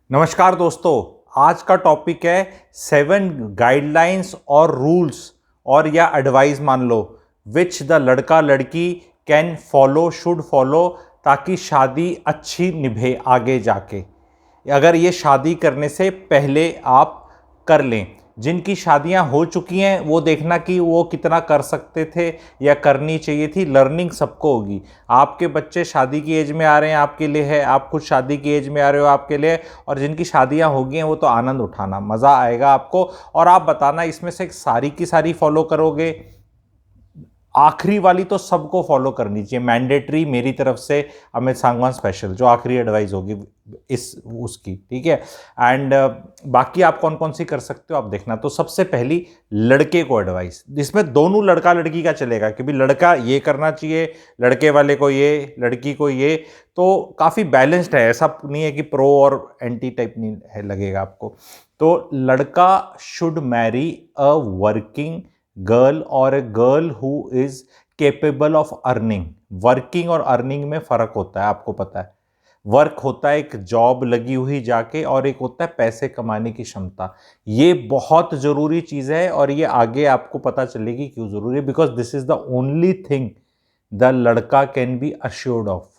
नमस्कार दोस्तों। आज का टॉपिक है 7 गाइडलाइंस और रूल्स और या एडवाइस मान लो विच द लड़का लड़की कैन फॉलो शुड फॉलो ताकि शादी अच्छी निभे आगे जाके। अगर ये शादी करने से पहले आप कर लें। जिनकी शादियां हो चुकी हैं वो देखना कि वो कितना कर सकते थे या करनी चाहिए थी। लर्निंग सबको होगी। आपके बच्चे शादी की एज में आ रहे हैं आपके लिए है, आप खुद शादी की एज में आ रहे हो आपके लिए, और जिनकी शादियां हो गई हैं वो तो आनंद उठाना, मज़ा आएगा आपको। और आप बताना इसमें से सारी की सारी फॉलो करोगे। आखिरी वाली तो सबको फॉलो करनी चाहिए, मैंडेटरी मेरी तरफ से अमित सांगवान स्पेशल, जो आखिरी एडवाइस होगी इस उसकी, ठीक है। एंड बाकी आप कौन कौन सी कर सकते हो आप देखना। तो सबसे पहली लड़के को एडवाइस, जिसमें दोनों लड़का लड़की का चलेगा कि भी लड़का ये करना चाहिए, लड़के वाले को ये, लड़की को ये। तो काफ़ी बैलेंस्ड है, ऐसा नहीं है कि प्रो और एंटी टाइप नहीं है लगेगा आपको। तो लड़का should marry a working girl और a girl who is capable of earning. Working और अर्निंग में फर्क होता है, आपको पता है। वर्क होता है एक जॉब लगी हुई जाके, और एक होता है पैसे कमाने की क्षमता। ये बहुत जरूरी चीज है और ये आगे आपको पता चलेगी क्यों जरूरी है। Because this is the only thing the लड़का कैन बी अश्योर्ड ऑफ।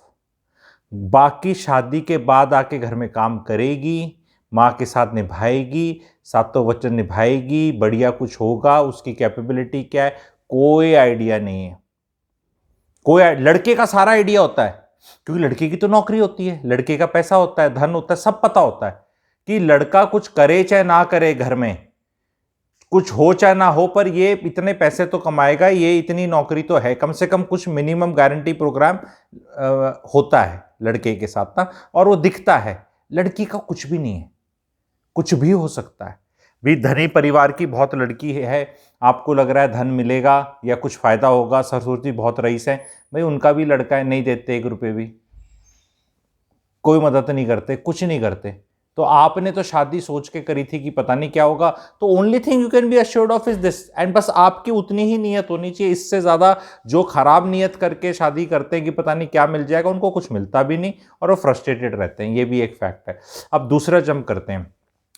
बाकी शादी के बाद आके घर में काम करेगी, माँ के साथ निभाएगी, सातों वचन निभाएगी, बढ़िया कुछ होगा, उसकी कैपेबिलिटी क्या है कोई आइडिया नहीं है। लड़के का सारा आइडिया होता है, क्योंकि लड़के की तो नौकरी होती है, लड़के का पैसा होता है, धन होता है, सब पता होता है कि लड़का कुछ करे चाहे ना करे, घर में कुछ हो चाहे ना हो, पर ये इतने पैसे तो कमाएगा, ये इतनी नौकरी तो है, कम से कम कुछ मिनिमम गारंटी प्रोग्राम होता है लड़के के साथ ना, और वो दिखता है। लड़की का कुछ भी नहीं है, कुछ भी हो सकता है। भी धनी परिवार की बहुत लड़की है, आपको लग रहा है धन मिलेगा या कुछ फायदा होगा, ससुर जी बहुत रईस है, भाई उनका भी लड़का है, नहीं देते 1 रुपये भी, कोई मदद नहीं करते, कुछ नहीं करते। तो आपने तो शादी सोच के करी थी कि पता नहीं क्या होगा। तो only thing you can be assured of is this, and बस आपकी उतनी ही नियत होनी चाहिए। इससे ज्यादा जो खराब नियत करके शादी करते हैं कि पता नहीं क्या मिल जाएगा, उनको कुछ मिलता भी नहीं और वो फ्रस्ट्रेटेड रहते हैं, ये भी एक फैक्ट है। अब दूसरा जंप करते हैं।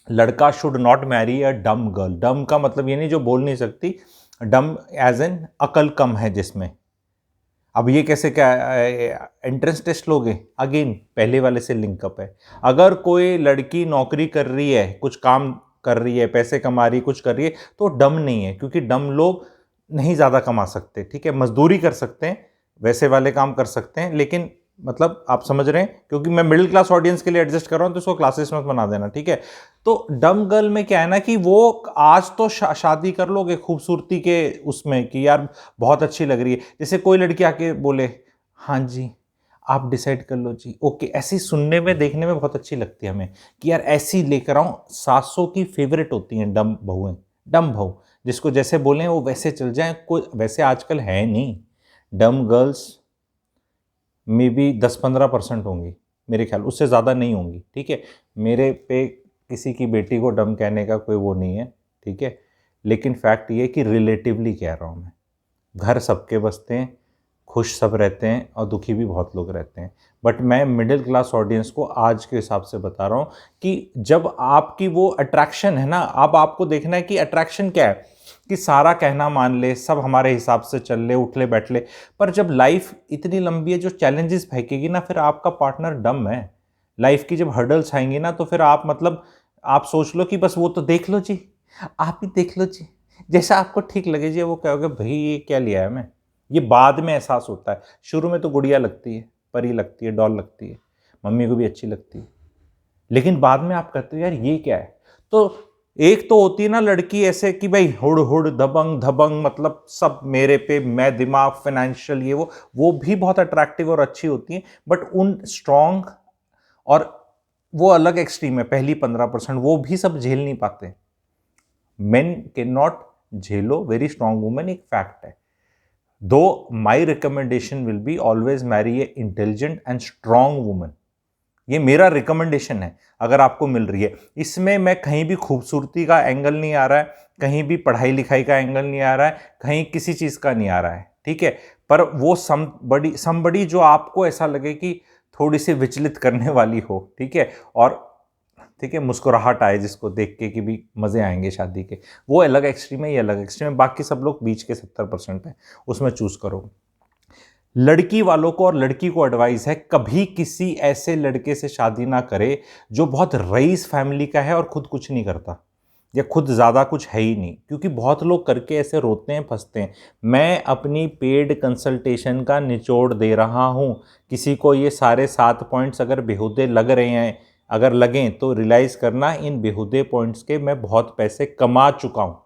लड़का शुड नॉट मैरी अ डम गर्ल। डम का मतलब ये नहीं जो बोल नहीं सकती, डम एज एन अकल कम है जिसमें। अब ये कैसे, क्या एंट्रेंस टेस्ट लोगे? अगेन पहले वाले से लिंकअप है। अगर कोई लड़की नौकरी कर रही है, कुछ काम कर रही है, पैसे कमा रही है, कुछ कर रही है, तो डम नहीं है, क्योंकि डम लोग नहीं ज़्यादा कमा सकते, ठीक है। मजदूरी कर सकते हैं, वैसे वाले काम कर सकते हैं, लेकिन मतलब आप समझ रहे हैं, क्योंकि मैं मिडिल क्लास ऑडियंस के लिए एडजस्ट कर रहा हूं, तो इसको क्लासेस मत बना देना, ठीक है। तो डम गर्ल में क्या है ना कि वो आज तो शादी कर लोगे खूबसूरती के उसमें कि यार बहुत अच्छी लग रही है, जैसे कोई लड़की आके बोले हाँ जी आप डिसाइड कर लो जी, ओके, ऐसी सुनने में देखने में बहुत अच्छी लगती है हमें कि यार ऐसी लेकर आऊं। सासों की फेवरेट होती हैं डम बहुएं, डम बहू, जिसको जैसे बोले वो वैसे चल जाए। कोई वैसे आजकल है नहीं, डम गर्ल्स मे बी 10-15% होंगी मेरे ख्याल, उससे ज़्यादा नहीं होंगी, ठीक है। मेरे पे किसी की बेटी को डम कहने का कोई वो नहीं है, ठीक है। लेकिन फैक्ट ये कि रिलेटिवली कह रहा हूँ मैं। घर सबके बसते हैं, खुश सब रहते हैं और दुखी भी बहुत लोग रहते हैं। बट मैं मिडिल क्लास ऑडियंस को आज के हिसाब से बता रहा हूँ कि जब आपकी वो अट्रैक्शन है ना, अब आपको देखना है कि अट्रैक्शन क्या है, कि सारा कहना मान ले, सब हमारे हिसाब से चल ले, उठ ले बैठ ले। पर जब लाइफ इतनी लंबी है, जो चैलेंजेस फेंकेगी ना, फिर आपका पार्टनर डम है। लाइफ की जब हर्डल्स आएंगी ना, तो फिर आप मतलब आप सोच लो कि बस वो तो देख लो जी, आप ही देख लो जी, जैसा आपको ठीक लगे जी। वो कहोगे भाई ये क्या लिया है मैं, ये बाद में एहसास होता है। शुरू में तो गुड़िया लगती है, परी लगती है, डॉल लगती है, मम्मी को भी अच्छी लगती है, लेकिन बाद में आप कहते हो यार ये क्या है। तो एक तो होती है ना लड़की ऐसे कि भाई हुड़ हुड़ दबंग धबंग, मतलब सब मेरे पे, मैं दिमाग, फाइनेंशियल, ये वो भी बहुत अट्रैक्टिव और अच्छी होती है। बट उन स्ट्रांग और वो अलग एक्सट्रीम है, पहली 15% वो भी सब झेल नहीं पाते। मेन कैन नॉट झेलो वेरी स्ट्रांग वुमेन, एक फैक्ट है। दो my recommendation will be always marry a intelligent and strong women. ये मेरा रिकमेंडेशन है अगर आपको मिल रही है। इसमें मैं कहीं भी खूबसूरती का एंगल नहीं आ रहा है, कहीं भी पढ़ाई लिखाई का एंगल नहीं आ रहा है, कहीं किसी चीज़ का नहीं आ रहा है, ठीक है। पर वो समबड़ी जो आपको ऐसा लगे कि थोड़ी सी विचलित करने वाली हो, ठीक है। और ठीक है, मुस्कुराहट आए जिसको देख के कि भी मज़े आएंगे शादी के, वो अलग एक्सट्रीम है, ये अलग एक्सट्रीम है। बाकी सब लोग बीच के 70% हैं, उसमें चूज़ करो। लड़की वालों को और लड़की को एडवाइस है, कभी किसी ऐसे लड़के से शादी ना करे जो बहुत रईस फैमिली का है और खुद कुछ नहीं करता या खुद ज़्यादा कुछ है ही नहीं, क्योंकि बहुत लोग करके ऐसे रोते हैं, फंसते हैं। मैं अपनी पेड कंसल्टेशन का निचोड़ दे रहा हूँ। किसी को ये सारे 7 पॉइंट्स अगर बेहुदे लग रहे हैं, अगर लगें तो रियलाइज़ करना इन बेहुदे पॉइंट्स के मैं बहुत पैसे कमा चुका हूँ,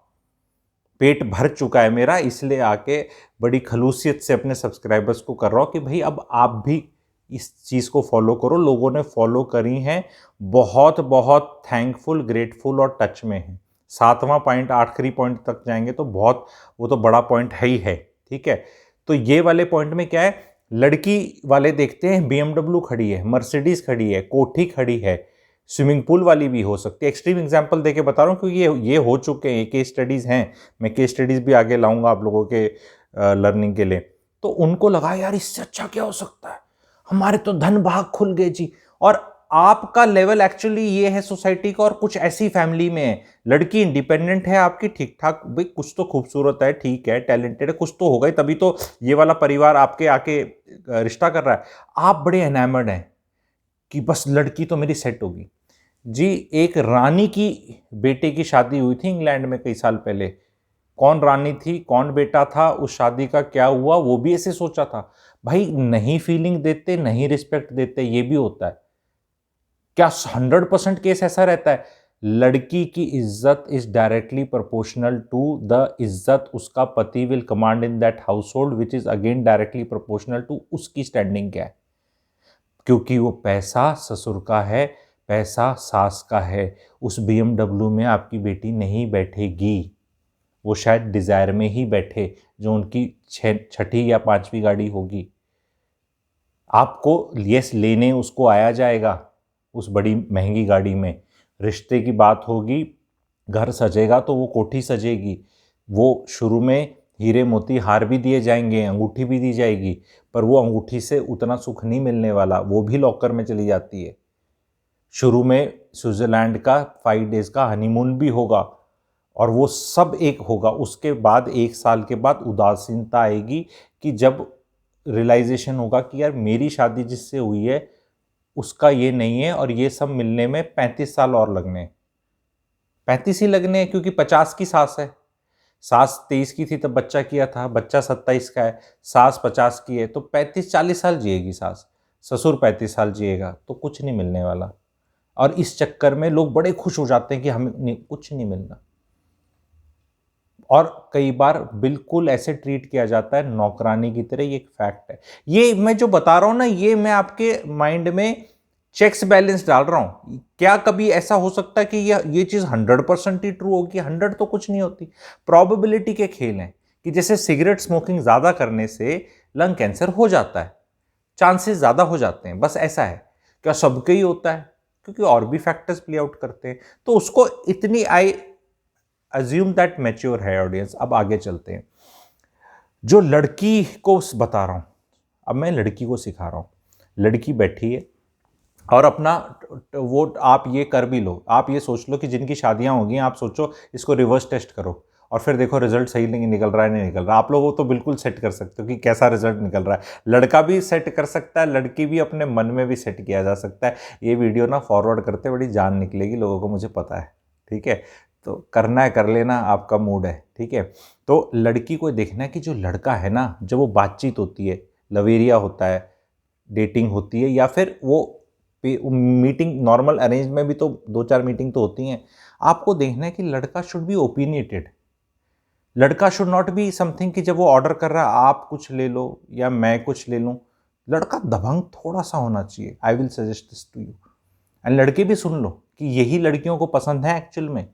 पेट भर चुका है मेरा, इसलिए आके बड़ी खलूसियत से अपने सब्सक्राइबर्स को कर रहा हूँ कि भाई अब आप भी इस चीज़ को फॉलो करो। लोगों ने फॉलो करी हैं, बहुत बहुत थैंकफुल, ग्रेटफुल और टच में हैं। 7वां पॉइंट, आखिरी पॉइंट तक जाएंगे तो बहुत, वो तो बड़ा पॉइंट है ही है, ठीक है। तो ये वाले पॉइंट में क्या है, लड़की वाले देखते हैं BMW खड़ी है, मर्सिडीज खड़ी है, कोठी खड़ी है, स्विमिंग पूल वाली भी हो सकती है। एक्सट्रीम एग्जांपल देके बता रहा हूँ क्योंकि ये हो चुके हैं, केस स्टडीज़ हैं। मैं केस स्टडीज़ भी आगे लाऊंगा आप लोगों के लर्निंग के लिए। तो उनको लगा यार इससे अच्छा क्या हो सकता है, हमारे तो धन भाग खुल गए जी। और आपका लेवल एक्चुअली ये है सोसाइटी का, और कुछ ऐसी फैमिली में है, लड़की इंडिपेंडेंट है आपकी, ठीक ठाक, भाई कुछ तो खूबसूरत है, ठीक है, टैलेंटेड है, कुछ तो हो गई, तभी तो ये वाला परिवार आपके आके रिश्ता कर रहा है। आप बड़े एनामर्ड हैं कि बस लड़की तो मेरी सेट होगी जी। एक रानी की बेटे की शादी हुई थी इंग्लैंड में कई साल पहले। कौन रानी थी, कौन बेटा था, उस शादी का क्या हुआ, वो भी ऐसे सोचा था। भाई नहीं फीलिंग देते, नहीं रिस्पेक्ट देते, ये भी होता है क्या? 100% केस ऐसा रहता है। लड़की की इज्जत is directly proportional to the इज्जत उसका पति will command in that household, which is again directly proportional to उसकी स्टैंडिंग क्या है। क्योंकि वो पैसा ससुर का है, पैसा सास का है। उस BMW में आपकी बेटी नहीं बैठेगी, वो शायद डिज़ायर में ही बैठे, जो उनकी 6ठी या 5वीं गाड़ी होगी। आपको यस लेने उसको आया जाएगा उस बड़ी महंगी गाड़ी में, रिश्ते की बात होगी, घर सजेगा तो वो कोठी सजेगी। वो शुरू में हीरे मोती हार भी दिए जाएंगे, अंगूठी भी दी जाएगी, पर वो अंगूठी से उतना सुख नहीं मिलने वाला, वो भी लॉकर में चली जाती है। शुरू में स्विट्ज़रलैंड का 5 डेज़ का हनीमून भी होगा और वो सब एक होगा। उसके बाद 1 साल के बाद उदासीनता आएगी कि जब रियलाइजेशन होगा कि यार मेरी शादी जिससे हुई है उसका ये नहीं है, और ये सब मिलने में 35 साल और लगने हैं। 35 ही लगने हैं क्योंकि 50 की सास है, सास 23 की थी तब बच्चा किया था, बच्चा 27 का है, सास 50 की है, तो 35-40 साल जिएगी सास, ससुर 35 साल जिएगा, तो कुछ नहीं मिलने वाला। और इस चक्कर में लोग बड़े खुश हो जाते हैं कि हमें कुछ नहीं मिलना, और कई बार बिल्कुल ऐसे ट्रीट किया जाता है नौकरानी की तरह। ये एक फैक्ट है। ये मैं जो बता रहा हूं ना, ये मैं आपके माइंड में चेक्स बैलेंस डाल रहा हूं। क्या कभी ऐसा हो सकता है कि ये चीज 100% ही ट्रू होगी? 100 तो कुछ नहीं होती, प्रोबेबिलिटी के खेल हैं। कि जैसे सिगरेट स्मोकिंग ज्यादा करने से लंग कैंसर हो जाता है, चांसेस ज्यादा हो जाते हैं, बस ऐसा है। क्या सबके ही होता है? क्योंकि और भी फैक्टर्स प्ले आउट करते हैं। तो उसको इतनी आई अज्यूम दैट मैच्योर है ऑडियंस। अब आगे चलते हैं। जो लड़की को बता रहा हूं, अब मैं लड़की को सिखा रहा हूं। लड़की बैठी है और अपना वो, आप ये कर भी लो, आप ये सोच लो कि जिनकी शादियां होगी, आप सोचो इसको रिवर्स टेस्ट करो और फिर देखो रिजल्ट सही नहीं निकल रहा है, नहीं निकल रहा। आप लोगों तो बिल्कुल सेट कर सकते हो कि कैसा रिजल्ट निकल रहा है। लड़का भी सेट कर सकता है, लड़की भी अपने मन में भी सेट किया जा सकता है। ये वीडियो ना फॉरवर्ड करते बड़ी जान निकलेगी लोगों को, मुझे पता है, ठीक है। तो करना है कर लेना, आपका मूड है, ठीक है। तो लड़की को देखना है कि जो लड़का है ना, जब वो बातचीत होती है, लवेरिया होता है, डेटिंग होती है, या फिर वो मीटिंग, नॉर्मल अरेंज में भी तो 2-4 मीटिंग तो होती हैं। आपको देखना है कि लड़का शुड बी ओपिनियटेड। लड़का शुड नॉट बी समथिंग कि जब वो ऑर्डर कर रहा है आप कुछ ले लो या मैं कुछ ले लूँ। लड़का दबंग थोड़ा सा होना चाहिए। I will suggest this to you. And लड़के भी सुन लो कि यही लड़कियों को पसंद है एक्चुअल में।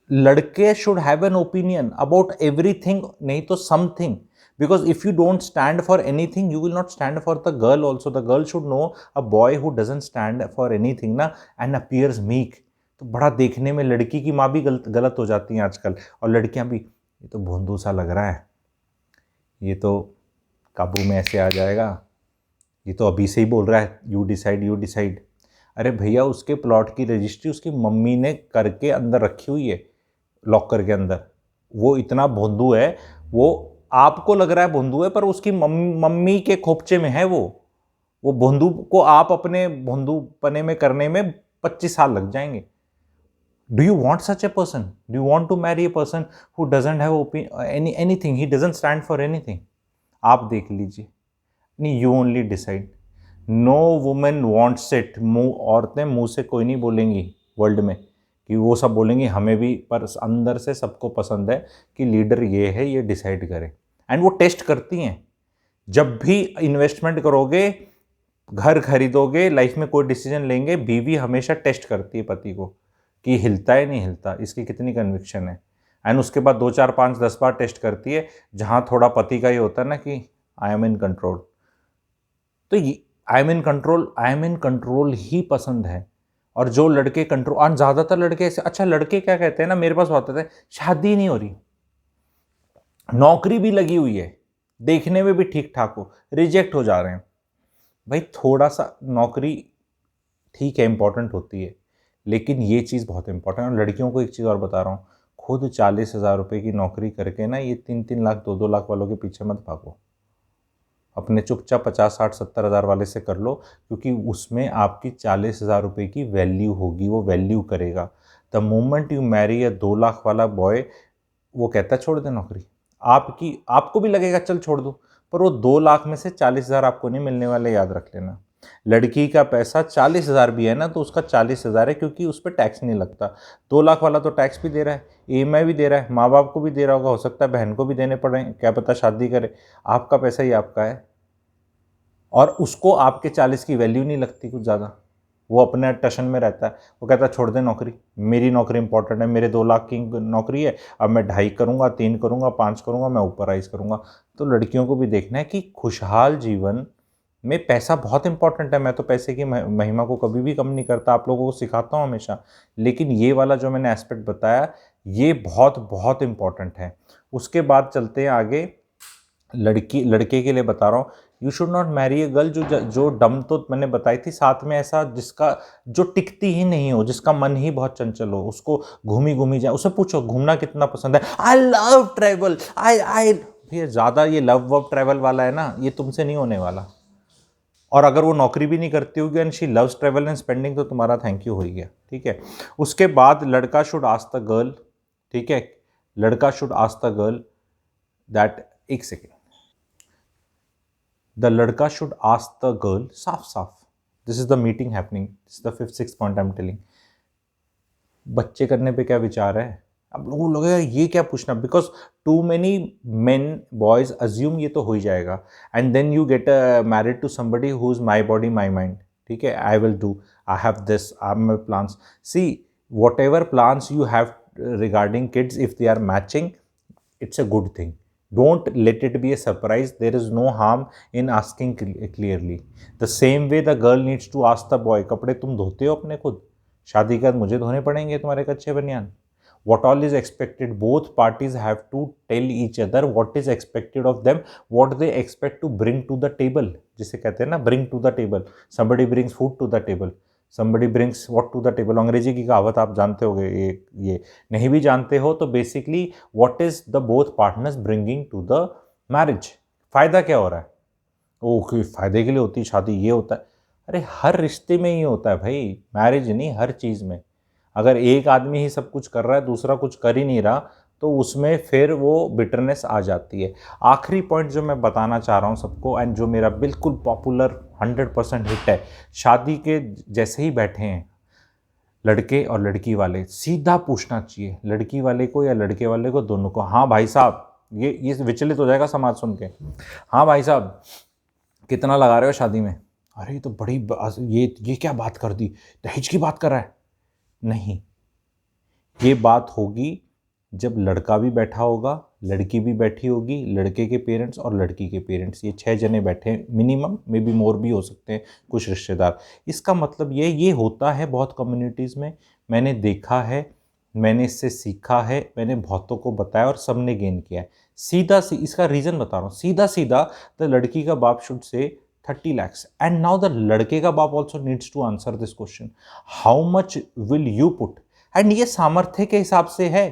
लड़के should have an opinion about everything, नहीं तो something. Because if you don't stand for anything, you will not stand for the girl also. The girl should know a boy who doesn't stand for anything ना and appears meek, तो बड़ा देखने में लड़की की माँ भी गलत हो जाती हैं आजकल, और लड़कियां भी, ये तो भोंदू सा लग रहा है, ये तो काबू में ऐसे आ जाएगा, ये तो अभी से ही बोल रहा है यू डिसाइड यू डिसाइड। अरे भैया, उसके प्लॉट की रजिस्ट्री उसकी मम्मी ने करके अंदर रखी हुई है, लॉकर के अंदर। वो इतना भोंदू है, वो आपको लग रहा है भोंदू है, पर उसकी मम्मी के खोपचे में है वो भोंदू को आप अपने भोंदूपने में करने में 25 साल लग जाएंगे। Do you want such a person? Do you want to marry a person who doesn't have anything? He doesn't stand for anything. आप देख लीजिए, नहीं, you only decide. No women wants it. मुंह औरतें मुंह से कोई नहीं बोलेंगी वर्ल्ड में कि वो सब बोलेंगी हमें भी, पर अंदर से सबको पसंद है कि लीडर ये है, ये डिसाइड करे। एंड वो टेस्ट करती हैं। जब भी इन्वेस्टमेंट करोगे, घर खरीदोगे, लाइफ में कोई डिसीजन लेंगे, बीवी हमेशा टेस्ट करती है पति को कि हिलता है नहीं हिलता, इसकी कितनी कन्विक्शन है। एंड उसके बाद 2 4 5 10 बार टेस्ट करती है, जहाँ थोड़ा पति का ये होता है ना कि आई एम इन कंट्रोल, तो आई एम इन कंट्रोल ही पसंद है। और जो लड़के कंट्रोल, और ज़्यादातर लड़के ऐसे, अच्छा लड़के क्या कहते हैं ना, मेरे पास बात होता है, शादी नहीं हो रही, नौकरी भी लगी हुई है, देखने में भी ठीक ठाक हो, रिजेक्ट हो जा रहे हैं। भाई थोड़ा सा नौकरी ठीक है, इंपॉर्टेंट होती है, लेकिन ये चीज़ बहुत इंपॉर्टेंट है। और लड़कियों को एक चीज़ और बता रहा हूँ, खुद 40,000 रुपये की नौकरी करके ना ये 3-3 लाख 2-2 लाख वालों के पीछे मत भागो। अपने चुपचाप 50-60-70 हज़ार वाले से कर लो, क्योंकि उसमें आपकी 40,000 रुपये की वैल्यू होगी, वो वैल्यू करेगा। The moment you Mary 2 lakh वाला बॉय, वो कहता है छोड़ दे नौकरी, आपको भी लगेगा चल छोड़ दो, पर वो 2 लाख में से 40,000 आपको नहीं मिलने वाले, याद रख लेना। लड़की का पैसा 40,000 भी है ना, तो उसका 40,000 है, क्योंकि उस पर टैक्स नहीं लगता। 2 लाख वाला तो टैक्स भी दे रहा है, ईएमआई भी दे रहा है, माँ बाप को भी दे रहा होगा, हो सकता है बहन को भी देने पड़े, क्या पता शादी करे। आपका पैसा ही आपका है, और उसको आपके 40 की वैल्यू नहीं लगती कुछ ज़्यादा। वो अपने टशन में रहता है, वो कहता है छोड़ दे नौकरी, मेरी नौकरी इंपॉर्टेंट है, मेरे 2 लाख की नौकरी है, अब मैं 2.5 करूँगा, 3 करूँगा, 5 करूँगा, मैं ऊपर राइज करूँगा। तो लड़कियों को भी देखना है कि खुशहाल जीवन में पैसा बहुत इंपॉर्टेंट है। मैं तो पैसे की महिमा को कभी भी कम नहीं करता, आप लोगों को सिखाता हूँ हमेशा, लेकिन ये वाला जो मैंने एस्पेक्ट बताया, ये बहुत बहुत इंपॉर्टेंट है। उसके बाद चलते हैं आगे। लड़के के लिए बता रहा हूँ, you should not marry a girl जो डम तो मैंने बताई थी, साथ में ऐसा जिसका जो टिकती ही नहीं हो, जिसका मन ही बहुत चंचल हो, उसको घूमी घूमी जाए। उससे पूछो घूमना कितना पसंद है, आई लव ट्रैवल, आई ये ज़्यादा ये लव वव ट्रैवल वाला है ना, ये तुमसे नहीं होने वाला। और अगर वो नौकरी भी नहीं करती होगी and she loves travel and spending, तो तुम्हारा थैंक यू हो ही गया, ठीक है। उसके बाद लड़का शुड आस्क द गर्ल, ठीक है, लड़का should ask the girl that, एक सेकेंड, द लड़का शुड आस्क द गर्ल साफ साफ, this is the meeting happening, this is the 5th-6th point I am telling, बच्चे करने पे क्या विचार है। अब लोगों को लगेगा ये क्या पूछना, because too many men boys assume ये तो हो ही जाएगा, and then you get married to somebody who is my body my mind, ठीक है, I will do, I have this, I have my plans. See whatever plans you have regarding kids, if they are matching, it's a good thing. Don't let it be a surprise. There is no harm in asking clearly. The same way the girl needs to ask the boy, कपड़े तुम धोते हो अपने खुद, शादी के बाद मुझे धोने पड़ेंगे तुम्हारे कच्चे बनियान। What all is expected, both parties have to tell each other what is expected of them, what they expect to bring to the table, जिसे कहते हैं ना bring to the table, somebody brings food to the table, somebody brings what to the table। अंग्रेजी की कहावत आप जानते होगे, ये नहीं भी जानते हो तो basically what is the both partners bringing to the marriage, फ़ायदा क्या हो रहा है। ओके, फ़ायदे के लिए होती है शादी, ये होता है, अरे हर रिश्ते में ही होता है भाई, मैरिज नहीं, हर चीज़ में। अगर एक आदमी ही सब कुछ कर रहा है, दूसरा कुछ कर ही नहीं रहा, तो उसमें फिर वो बिटरनेस आ जाती है। आखिरी पॉइंट जो मैं बताना चाह रहा हूँ सबको, एंड जो मेरा बिल्कुल पॉपुलर 100% हिट है, शादी के जैसे ही बैठे हैं लड़के और लड़की वाले, सीधा पूछना चाहिए लड़की वाले को या लड़के वाले को, दोनों को, हाँ भाई साहब, ये विचलित हो जाएगा समाज सुन के, हाँ भाई साहब कितना लगा रहे हो शादी में, अरे ये तो बड़ी ये क्या बात कर दी, दहेज की बात कर रहा है। नहीं, ये बात होगी जब लड़का भी बैठा होगा, लड़की भी बैठी होगी, लड़के के पेरेंट्स और लड़की के पेरेंट्स, ये 6 जने बैठे हैं मिनिमम, मे बी मोर भी हो सकते हैं कुछ रिश्तेदार। इसका मतलब ये होता है बहुत कम्युनिटीज़ में, मैंने देखा है, मैंने इससे सीखा है, मैंने बहुतों को बताया और सबने गेन किया है। इसका रीज़न बता रहा हूँ, सीधा द लड़की का बाप should say 30 lakhs. And now the लड़के का बाप also needs to answer this question. How much will you put? And ये सामर्थ्य के हिसाब से है.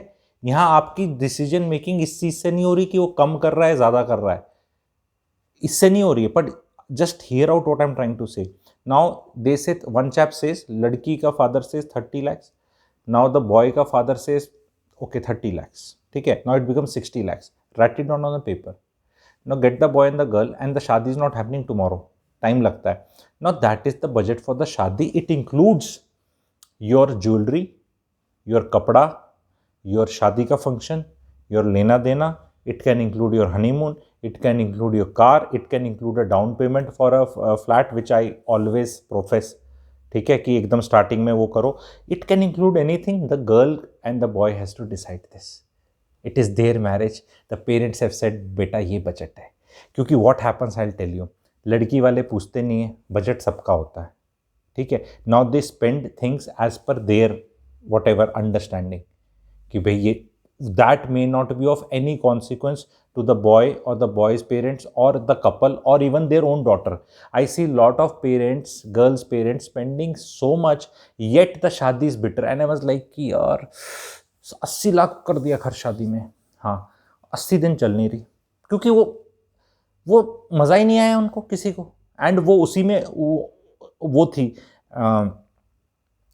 यहाँ आपकी डिसीजन मेकिंग इस चीज से नहीं हो रही कि वो कम कर रहा है ज्यादा कर रहा है, इससे नहीं हो रही है. But just hear out what I am trying to say. Now they say one chap says, लड़की का father says 30 lakhs. Now the boy का फादर सेज ओके 30 lakhs. ठीक है, now it become 60 lakhs. Write it down on the paper. Now get the boy and the girl, and the शादी is not happening tomorrow. Time लगता है. Now that is the budget for the शादी. It includes your jewelry, your कपड़ा, your शादी का function, your लेना देना. It can include your honeymoon. It can include your car. It can include a down payment for a flat, which I always profess. ठीक है कि एकदम starting में वो करो. It can include anything. The girl and the boy has to decide this. It is their marriage. The parents have said बेटा ये budget है. क्योंकि what happens I'll tell you, लड़की वाले पूछते नहीं है, बजट सबका होता है. ठीक है, now they spend things as per their whatever understanding कि भाई ये that may not be of any consequence to the boy or the boy's parents or the couple or even their own daughter. I see lot of parents, girls parents spending so much, yet the शादी is bitter. And I was like कि यार 80 लाख कर दिया खर्च शादी में. हाँ, 80 दिन चल नहीं रही क्योंकि वो मज़ा ही नहीं आया उनको किसी को. एंड वो उसी में वो थी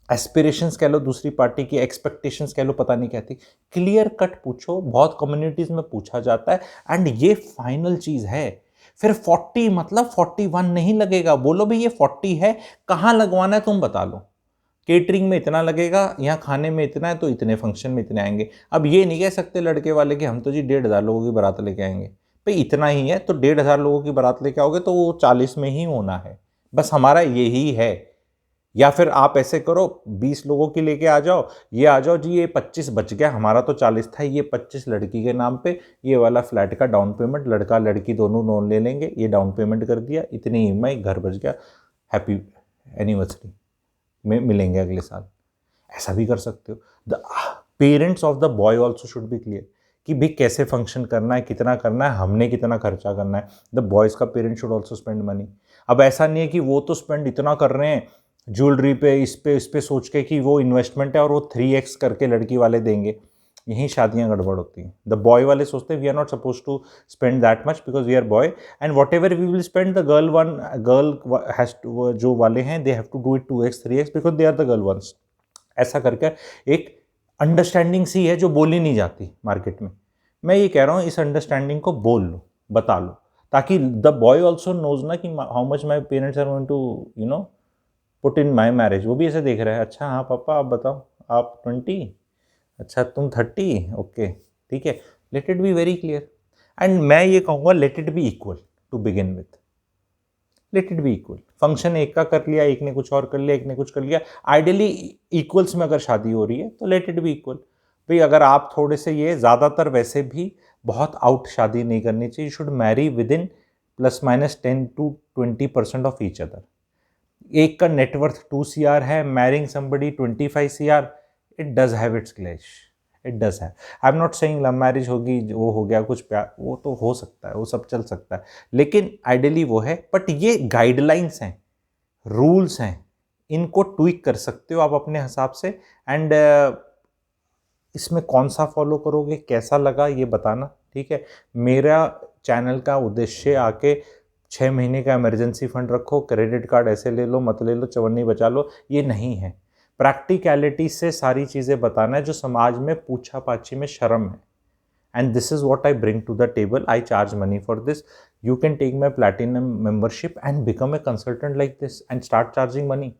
एस्पिरेशंस कह लो, दूसरी पार्टी की एक्सपेक्टेशंस कह लो, पता नहीं क्या थी. क्लियर कट पूछो, बहुत कम्युनिटीज़ में पूछा जाता है. एंड ये फाइनल चीज़ है. फिर 40 मतलब 41 नहीं लगेगा. बोलो भाई ये 40 है, कहाँ लगवाना है तुम बता लो. केटरिंग में इतना लगेगा, यहाँ खाने में इतना है तो इतने फंक्शन में इतने आएंगे. अब ये नहीं कह सकते लड़के वाले कि हम तो जी 1,500 लोगों की बारात लेके आएंगे. भाई इतना ही है तो 1,500 लोगों की बारात लेके आओगे तो वो 40 में ही होना है. बस हमारा यही है. या फिर आप ऐसे करो 20 लोगों की लेके आ जाओ, ये आ जाओ जी ये 25 बच गया, हमारा तो 40 था, ये 25 लड़की के नाम पे, ये वाला फ्लैट का डाउन पेमेंट लड़का लड़की दोनों लोन ले लेंगे, ये डाउन पेमेंट कर दिया, इतनी EMI, घर बच गया, हैप्पी एनिवर्सरी में मिलेंगे अगले साल. ऐसा भी कर सकते हो. The parents of the boy also should be clear कि भाई कैसे फंक्शन करना है, कितना करना है, हमने कितना खर्चा करना है. द बॉयज़ का parent should also spend money. अब ऐसा नहीं है कि वो तो स्पेंड इतना कर रहे हैं ज्वेलरी पे, इस पे सोच के कि वो इन्वेस्टमेंट है और वो 3x करके लड़की वाले देंगे. यहीं शादियां गड़बड़ होती हैं. द बॉय वाले सोचते हैं we are not suppose to spend that much because we are boy and whatever we will spend the girl has to, जो वाले हैं they have to do it 2x 3x because they are the girl ones. ऐसा करके एक understanding सी है जो बोली नहीं जाती मार्केट में. मैं ये कह रहा हूँ इस अंडरस्टैंडिंग को बोल लो, बता लो, ताकि द बॉय ऑल्सो नोज ना कि how much my parents are going to put in my marriage. वो भी ऐसे देख रहे हैं, अच्छा हाँ पापा आप बताओ, आप 20, अच्छा तुम 30, ओके ठीक है. Let it be very clear. And मैं ये कहूँगा let it be equal to begin with. Let it be equal. Function एक का कर लिया, एक ने कुछ और कर लिया, एक ने कुछ कर लिया. आइडियली इक्वल्स में अगर शादी हो रही है तो लेट इट बी इक्वल. भाई अगर आप थोड़े से ये ज़्यादातर वैसे भी बहुत आउट शादी नहीं करनी चाहिए. You should Mary with in ±10 to 20% of each other. एक का नेटवर्थ 2 CR है, marrying somebody 25 CR, it does have it's clash. It does have. I am not saying love marriage होगी, वो हो गया कुछ प्यार, वो तो हो सकता है, वो सब चल सकता है, लेकिन आइडियली वो है. बट ये गाइडलाइंस हैं, रूल्स हैं, इनको ट्वीक कर सकते हो आप अपने हिसाब से. एंड इसमें कौन सा फॉलो करोगे, कैसा लगा ये बताना. ठीक है, मेरा चैनल का उद्देश्य आके 6 महीने का इमरजेंसी फंड रखो, क्रेडिट कार्ड ऐसे ले लो, मत ले लो, चवन्नी बचा लो, ये नहीं है. प्रैक्टिकलिटी से सारी चीज़ें बताना है जो समाज में पूछा पाछी में शर्म है. And this is what I bring to the table. I charge money for this. You can take my platinum membership and become a consultant like this and start charging money.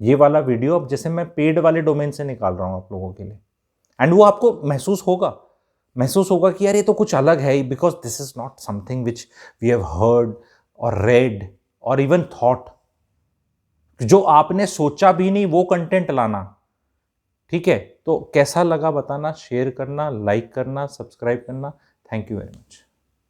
ये वाला वीडियो अब जैसे मैं paid वाले domain से निकाल रहा हूँ आप लोगों के लिए, एंड वो आपको महसूस होगा कि यार ये तो कुछ अलग है, because this is not something which we have heard और रेड और इवन थॉट. जो आपने सोचा भी नहीं वो कंटेंट लाना. ठीक है, तो कैसा लगा बताना, शेयर करना, लाइक करना, सब्सक्राइब करना. Thank you very much.